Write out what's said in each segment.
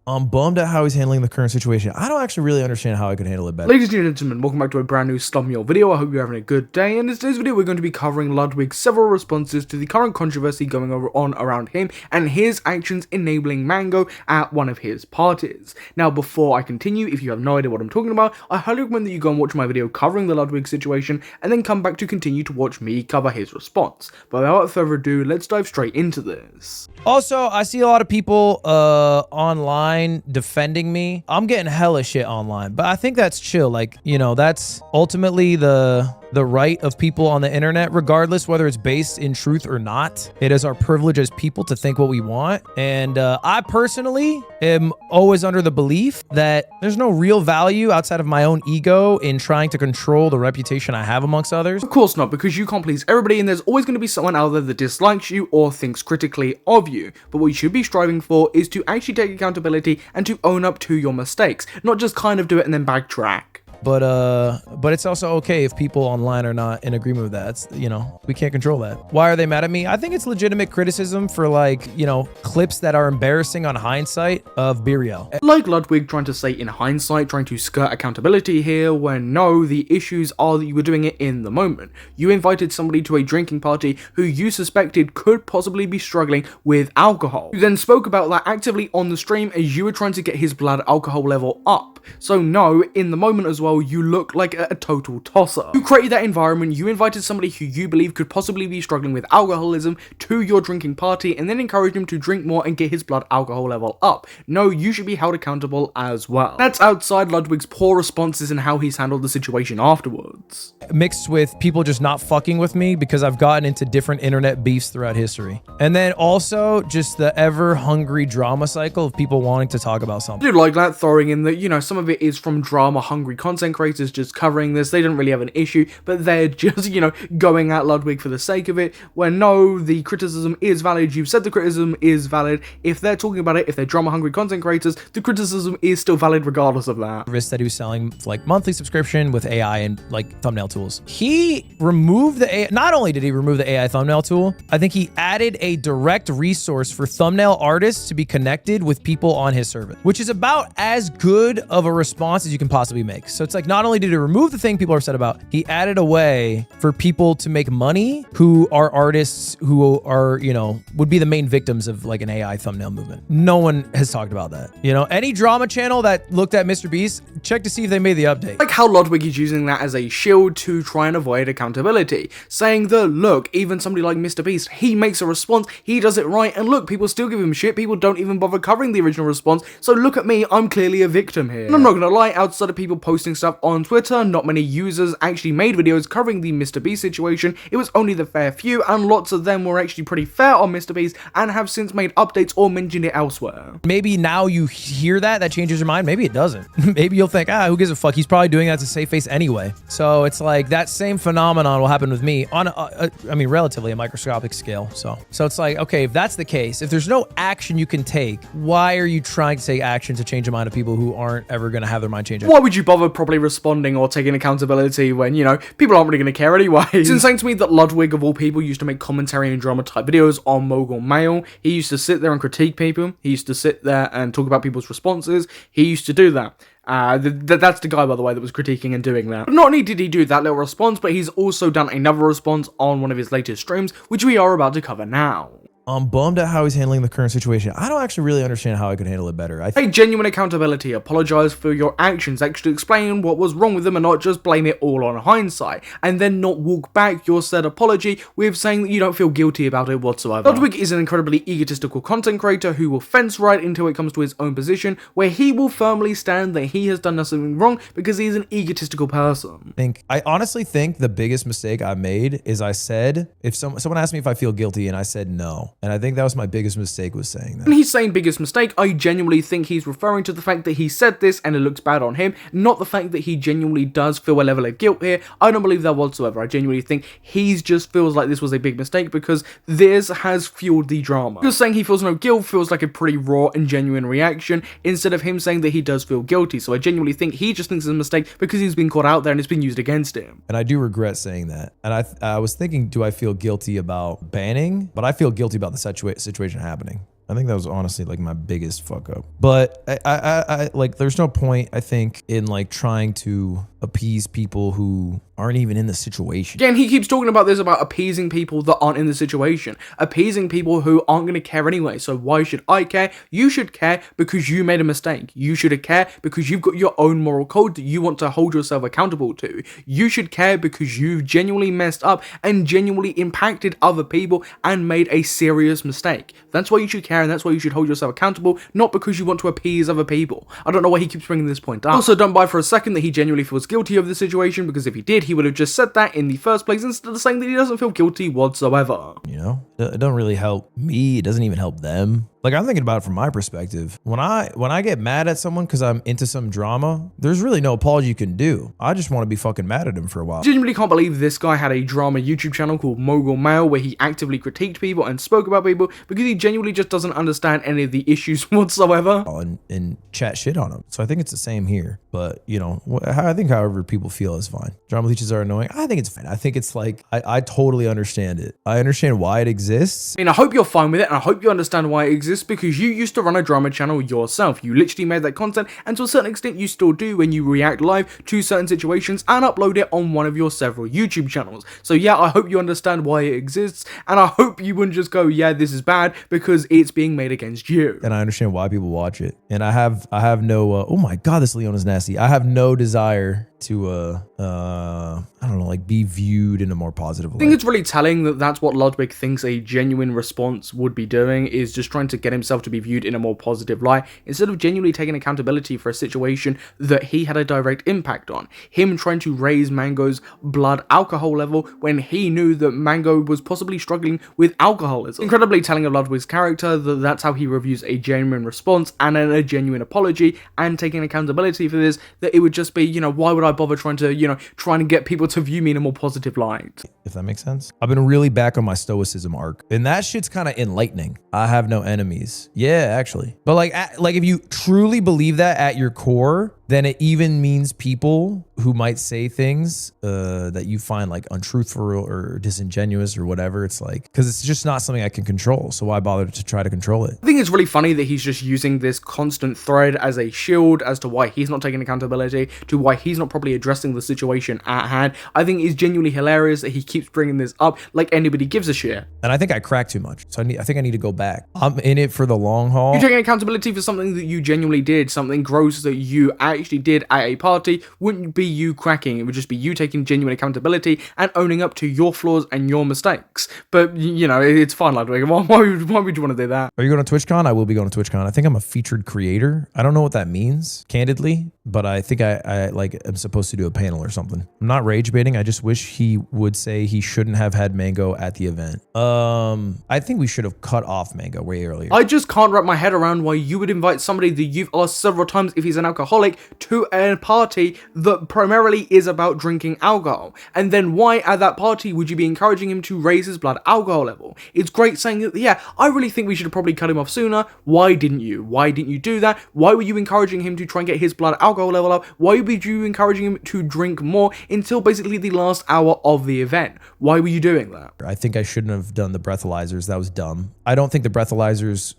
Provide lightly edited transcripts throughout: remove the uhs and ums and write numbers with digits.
I'm bummed at how he's handling the current situation. I don't actually really understand how I could handle it better. Ladies and gentlemen, welcome back to a brand new thumbnail video. I hope you're having a good day. And in today's video, we're going to be covering Ludwig's several responses to the current controversy going on around him and his actions enabling Mango at one of his parties. Now, before I continue, if you have no idea what I'm talking about, I highly recommend that you go and watch my video covering the Ludwig situation and then come back to continue to watch me cover his response. But without further ado, let's dive straight into this. Also, I see a lot of people online defending me. I'm getting hella shit online, but I think that's chill. Like, you know, that's ultimately the right of people on the internet, regardless whether it's based in truth or not. It is our privilege as people to think what we want. And I personally am always under the belief that there's no real value outside of my own ego in trying to control the reputation I have amongst others. Of course not, because you can't please everybody and there's always going to be someone out there that dislikes you or thinks critically of you. But what you should be striving for is to actually take accountability and to own up to your mistakes, not just kind of do it and then backtrack. But it's also okay if people online are not in agreement with that. It's, you know, we can't control that. Why are they mad at me? I think it's legitimate criticism for, like, you know, clips that are embarrassing on hindsight of Burial. Like Ludwig trying to say in hindsight, trying to skirt accountability here, when no, the issues are that you were doing it in the moment. You invited somebody to a drinking party who you suspected could possibly be struggling with alcohol. You then spoke about that actively on the stream as you were trying to get his blood alcohol level up. So no, in the moment as well, you look like a total tosser. You created that environment, you invited somebody who you believe could possibly be struggling with alcoholism to your drinking party and then encouraged him to drink more and get his blood alcohol level up. No, you should be held accountable as well. That's outside Ludwig's poor responses and how he's handled the situation afterwards. Mixed with people just not fucking with me because I've gotten into different internet beefs throughout history. And then also just the ever hungry drama cycle of people wanting to talk about something. I do like that, throwing in that, you know, some of it is from drama hungry content creators just covering this. They don't really have an issue, but they're just, you know, going at Ludwig for the sake of it, where no, the criticism is valid. You've said the criticism is valid. If they're talking about it, if they're drama hungry content creators, the criticism is still valid regardless of that. That he was selling like monthly subscription with AI and like thumbnail tools. He removed the AI. Not only did he remove the AI thumbnail tool, I think he added a direct resource for thumbnail artists to be connected with people on his service, which is about as good of a response as you can possibly make. So it's like, not only did he remove the thing people are upset about, he added a way for people to make money who are artists who are, you know, would be the main victims of like an AI thumbnail movement. No one has talked about that. You know, any drama channel that looked at Mr. Beast, check to see if they made the update. Like how Ludwig is using that as a shield to try and avoid accountability, saying that, look, even somebody like Mr. Beast, he makes a response, he does it right, and look, people still give him shit, people don't even bother covering the original response, so look at me, I'm clearly a victim here. And I'm not gonna lie, outside of people posting stuff on Twitter, not many users actually made videos covering the Mr. Beast situation. It was only the fair few, and lots of them were actually pretty fair on Mr. Beast and have since made updates or mentioned it elsewhere. Maybe now you hear that changes your mind. Maybe it doesn't. Maybe you'll think, who gives a fuck? He's probably doing that to save face anyway. So it's like that same phenomenon will happen with me on, I mean, relatively a microscopic scale. So it's like, okay, if that's the case, if there's no action you can take, why are you trying to take action to change the mind of people who aren't ever going to have their mind changed? Why would you bother properly responding or taking accountability when, you know, people aren't really going to care anyway? It's insane to me that Ludwig, of all people, used to make commentary and drama type videos on Mogul Mail. He used to sit there and critique people. He used to sit there and talk about people's responses. He used to do that. That's the guy, by the way, that was critiquing and doing that. But not only did he do that little response, but he's also done another response on one of his latest streams, which we are about to cover now. I'm bummed at how he's handling the current situation. I don't actually really understand how I could handle it better. Take genuine accountability, apologize for your actions, actually explain what was wrong with them and not just blame it all on hindsight, and then not walk back your said apology with saying that you don't feel guilty about it whatsoever. Ludwig is an incredibly egotistical content creator who will fence right until it comes to his own position, where he will firmly stand that he has done nothing wrong because he is an egotistical person. I honestly think the biggest mistake I made is I said, if someone asked me if I feel guilty and I said no. And I think that was my biggest mistake, was saying that. When he's saying biggest mistake, I genuinely think he's referring to the fact that he said this and it looks bad on him, not the fact that he genuinely does feel a level of guilt here. I don't believe that whatsoever. I genuinely think he just feels like this was a big mistake because this has fueled the drama. Just saying he feels no guilt feels like a pretty raw and genuine reaction instead of him saying that he does feel guilty. So I genuinely think he just thinks it's a mistake because he's been caught out there and it's been used against him. And I do regret saying that. And I was thinking, do I feel guilty about banning? But I feel guilty about the situation happening. I think that was honestly like my biggest fuck up. But I like, there's no point, I think, in like trying to appease people who aren't even in the situation. Again, he keeps talking about this, about appeasing people that aren't in the situation, appeasing people who aren't going to care anyway. So why should I care? You should care because you made a mistake. You should care because you've got your own moral code that you want to hold yourself accountable to. You should care because you've genuinely messed up and genuinely impacted other people and made a serious mistake. That's why you should care, and that's why you should hold yourself accountable, not because you want to appease other people. I don't know why he keeps bringing this point up. Also, don't buy for a second that he genuinely feels guilty of the situation, because if he did, he would have just said that in the first place instead of saying that he doesn't feel guilty whatsoever. You know, it don't really help me. It doesn't even help them. Like, I'm thinking about it from my perspective. When I get mad at someone because I'm into some drama, there's really no apology you can do. I just want to be fucking mad at him for a while. I genuinely can't believe this guy had a drama YouTube channel called Mogul Mail where he actively critiqued people and spoke about people because he genuinely just doesn't understand any of the issues whatsoever. And chat shit on them. So I think it's the same here. But, you know, I think however people feel is fine. Drama leeches are annoying. I think it's fine. I think it's like, I totally understand it. I understand why it exists. I mean, I hope you're fine with it, and I hope you understand why it exists, because you used to run a drama channel yourself. You literally made that content, and to a certain extent you still do when you react live to certain situations and upload it on one of your several YouTube channels. So yeah, I hope you understand why it exists, and I hope you wouldn't just go, yeah, this is bad because it's being made against you. And I understand why people watch it. And I have no, oh my God, this Leon is nasty. I have no desire to, I don't know, like be viewed in a more positive light. I think it's really telling that that's what Ludwig thinks a genuine response would be doing, is just trying to get himself to be viewed in a more positive light, instead of genuinely taking accountability for a situation that he had a direct impact on. Him trying to raise Mango's blood alcohol level when he knew that Mango was possibly struggling with alcoholism. Incredibly telling of Ludwig's character that that's how he reviews a genuine response and a genuine apology, and taking accountability for this, that it would just be, you know, why would I bother trying to get people to view me in a more positive light? If that makes sense. I've been really back on my stoicism arc, and that shit's kind of enlightening. I have no enemies. Yeah, actually. But like if you truly believe that at your core, then it even means people who might say things that you find like untruthful or disingenuous or whatever. It's like, because it's just not something I can control. So why bother to try to control it? I think it's really funny that he's just using this constant thread as a shield as to why he's not taking accountability, to why he's not properly addressing the situation at hand. I think it's genuinely hilarious that he keeps bringing this up like anybody gives a shit. And I think I crack too much. So I think I need to go back. I'm in it for the long haul. You're taking accountability for something that you genuinely did, something gross that you actually did at a party. Wouldn't be you cracking, it would just be you taking genuine accountability and owning up to your flaws and your mistakes. But you know, it's fine, Ludwig. Why would you want to do that? Are you going to TwitchCon? I will be going to TwitchCon. I think I'm a featured creator. I don't know what that means, candidly, but I think I like I'm supposed to do a panel or something. I'm not rage baiting. I just wish he would say he shouldn't have had Mango at the event. I think we should have cut off Mango way earlier. I just can't wrap my head around why you would invite somebody that you've asked several times if he's an alcoholic to a party that primarily is about drinking alcohol, and then why at that party would you be encouraging him to raise his blood alcohol level? It's great saying that, yeah, I really think we should have probably cut him off sooner. Why didn't you? Why didn't you do that? Why were you encouraging him to try and get his blood alcohol level up? Why were you encouraging him to drink more until basically the last hour of the event? Why were you doing that? I think I shouldn't have done the breathalyzers. That was dumb. I don't think the breathalyzers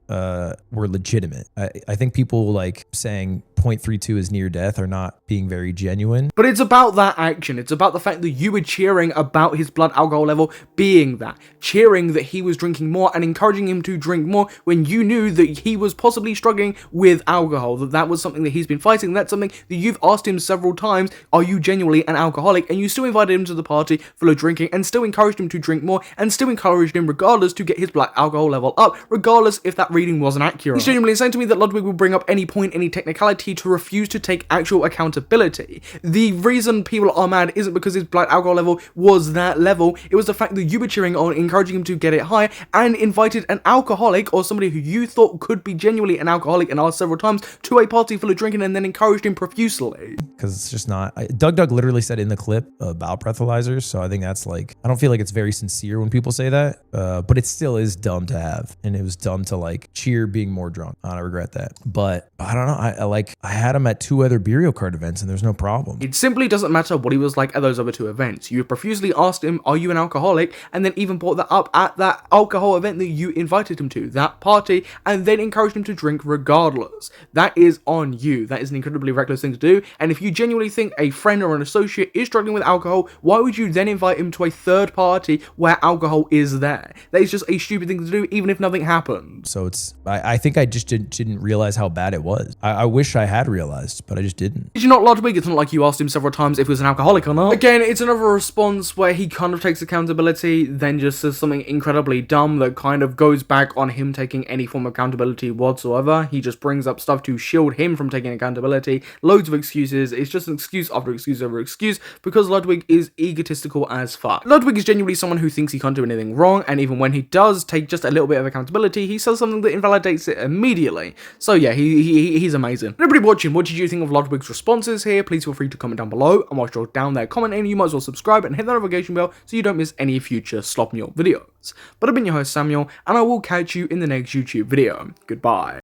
were legitimate. I think people like saying 0.32 is near death are not being very genuine. But it's about that action. It's about the fact that you were cheering about his blood alcohol level being that. Cheering that he was drinking more and encouraging him to drink more when you knew that he was possibly struggling with alcohol, that was something that he's been fighting. That's something that you've asked him several times, are you genuinely an alcoholic? And you still invited him to the party full of drinking and still encouraged him to drink more and still encouraged him regardless to get his blood alcohol level up, regardless if that reading wasn't accurate. He's genuinely saying to me that Ludwig will bring up any point, any technicality to refuse to take actual accountability. The reason people are mad isn't because his blood alcohol level was that level, it was the fact that you were cheering on, encouraging him to get it higher, and invited an alcoholic or somebody who you thought could be genuinely an alcoholic and asked several times to a party full of drinking and then encouraged him profusely. Because it's just not, Doug literally said in the clip about breathalyzers, so I think that's like, I don't feel like it's very sincere when people say that, but it still is dumb to have, and it was dumb to like cheer being more drunk. I regret that, but I don't know, I like, I had him at 2 other burial card events and there's no problem. It simply doesn't matter what he was like at those other 2 events. You profusely asked him, are you an alcoholic? And then even brought that up at that alcohol event that you invited him to, that party, and then encouraged him to drink regardless. That is on you. That is an incredibly reckless thing to do. And if you genuinely think a friend or an associate is struggling with alcohol, why would you then invite him to a third party where alcohol is there? That is just a stupid thing to do, even if nothing happened. So I think I just didn't realize how bad it was. I wish I had realized, but I just didn't. Did you not, Ludwig? It's not like you asked him several times if he was an alcoholic or not. Again, it's another response where he kind of takes accountability, then just says something incredibly dumb that kind of goes back on him taking any form of accountability whatsoever. He just brings up stuff to shield him from taking accountability. Loads of excuses. It's just an excuse after excuse over excuse because Ludwig is egotistical as fuck. Ludwig is genuinely someone who thinks he can't do anything wrong, and even when he does take just a little bit of accountability, he says something that invalidates it immediately. So yeah, he's amazing. Everybody watching, what did you think of Ludwig's responses here? Please feel free to comment down below, and whilst you're down there commenting, you might as well subscribe and hit that notification bell so you don't miss any future Slop Mule videos. But I've been your host Samuel, and I will catch you in the next YouTube video. Goodbye.